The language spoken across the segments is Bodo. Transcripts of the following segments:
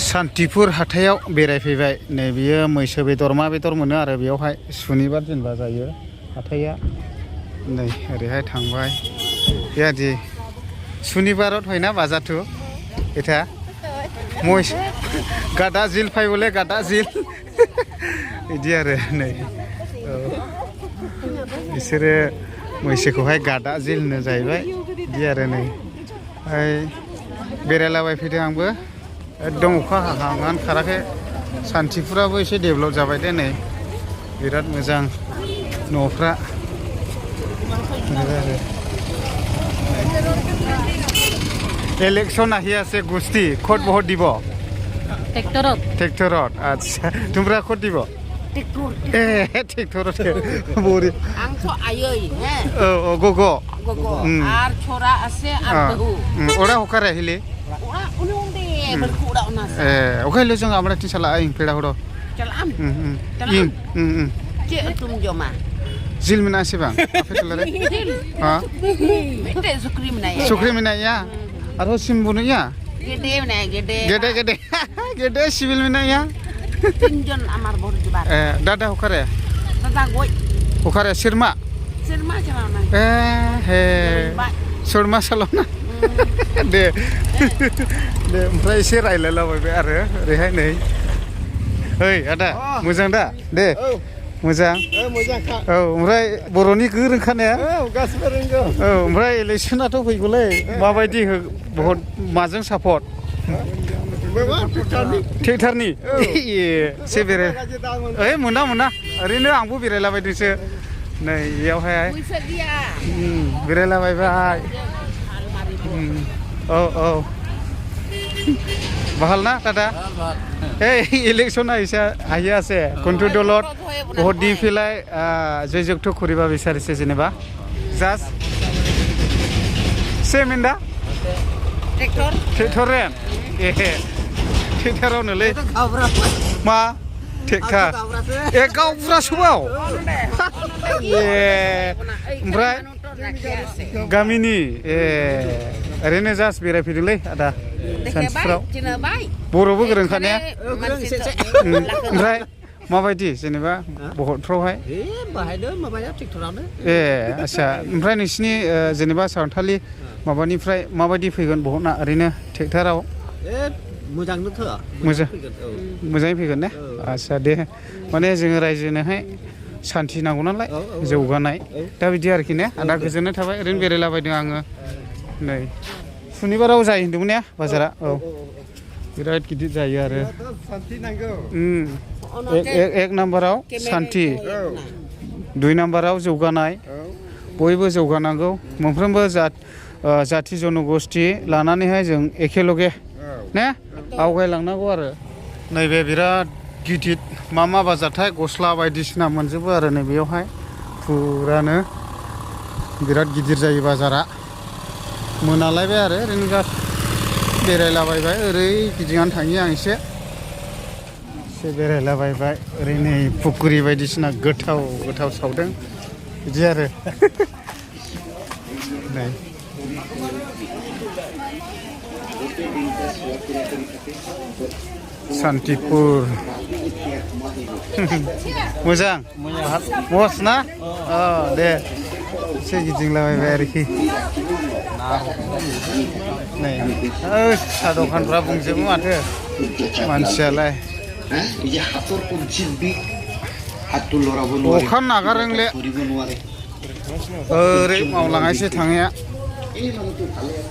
सान्तिपुर हाथायाव बेरायफैबाय नै बियो मैसो बेदर मा बेदर मोनो आरो बेयावहाय सुनिबार जेनेबा जायो हाथाया नै ओरैहाय थांबाय बेबादि सुनिबाराव थायोना बाजारथु एथा मैसो गादा जिल फायबले गादा जिल बिदि आरो नै बिसोरो मैसोखौहाय गादा जिल होनो जाहैबाय बिदि आरो नै बेरायलाबाय फैदों आंबो एकदम अखा हाहांआनो खाराखै सान्तिपुराबो एसे डेभेलप जाबाय दे नै बिराद मोजां न'फ्रा इलेक्शन आহি আছে গোষ্ঠী ক'ত ভোট দিব ট্ৰেক্টৰত আচ্ছা তোমরা ক'ত দিব ট্ৰেক্টৰত বৰি আংশ আয়ই হে গগো আর ছোরা আছে আর বহু ওরা হকারে আহিলে ওরা উনি berkuda unas okay lo jeng amra tisala aing peda horo calam cek tum joma zil mina se bang apa telare ha mete sukri mina ya aro simbunu ya gede mina gede sibil mina ya tinjon amar bor jibar dada hokare dada goi hokare sirma calana he surma salona दे ओमफ्राय एसे रायलायलाबायबाय आरो ओरैहाय नै ओइ आदा मोजां दा दे मोजां औ ओमफ्राय बर'नि रोंखानाया गासिबो रोंगौ औ ओमफ्राय इलेक्सनाथ' फैगौलै माबायदि भट माजों सापर्ट ट्रेक्टरनि एसे बेराय ओइ मोना ओरैनो आंबो बेरायलाबायदोंसो नै इयावहाय बेरायलाबायबाय औ ভাল না দাদা এই ইলেকশন আহি আছে কোনটো দলত ভোট দি পেলাই জয়যুক্ত কৰিব বিচাৰিছে যেনিবা জাষ্ট সেমিন্দা ট্ৰেক্টৰে ট্ৰেক্টराव नोलै मा ट्रेक्टर गावफुरासोबाव ओमफ्राय गामिनि ओरैनो जास्ट बेरायफैदोंलै आदा सानसेफ्राव बर'बो गोरोंखानाया ओमफ्राय माबायदि जेनेबा भटफ्रावहाय बाहायदों माबाया ट्रेक्टरावनो आच्छा ओमफ्राय नोंसिनि जेनेबा सावथालि माबानिफ्राय माबायदि फैगोन भटना ओरैनो ट्रेक्टराव मोजाङै फैगोन ने आच्छा दे माने जोङो रायजोनोहाय सान्थि नांगौ नालाय जौगानाय दा बिदि आरोखि ने आदा गोजोननाय थाबाय ओरैनो बेरायलाबायदों आङो नै सुनिबाराव जायो होनदोंमोन ने बाजारा औ बिराद गिदिर जायो आरो एक नाम्बाराव सान्थि दुइ नाम्बाराव जौगानाय बयबो जौगानांगौ मोनफ्रोमबो जाथि जनगोष्ठी लानानैहाय जों एखेलगे ने आवगायलांनांगौ आरो नैबे बिराद गिदिर मा बाजारथाय गस्ला बायदिसिना मोनजोबो आरो नै बेयावहाय फुरानो बिराद गिदिर जायो बाजारा मोनालायबाय आरो ओरैनो बेरायलाबायबाय ओरै गिदिंनानै थाङि आं एसे बेरायलाबायबाय ओरै नै फुकुरि बायदिसिना गोथाव सावदों बिदि आरो नै सान्तिपुर मोजां मस ना दे एसे गिदिंलाबायबाय आरोखि नै साहा दखानफ्रा बुंजोबो माथो मानसियालाय अखा नागारोंले ओरै मावलाङासै थांनाया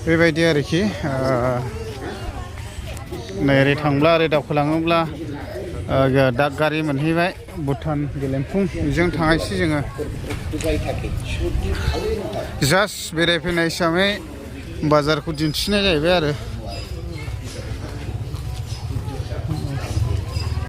बेबायदि आरोखि नै ओरै थांब्ला ओरै दावखोलाङोब्ला दागगारि मोनहैबाय भुटान गेलेमफुं बेजों थांनायसै जोङो जास्ट बेरायफैनाय हिसाबै बाजारखौ दिन्थिनाय जाहैबाय आरो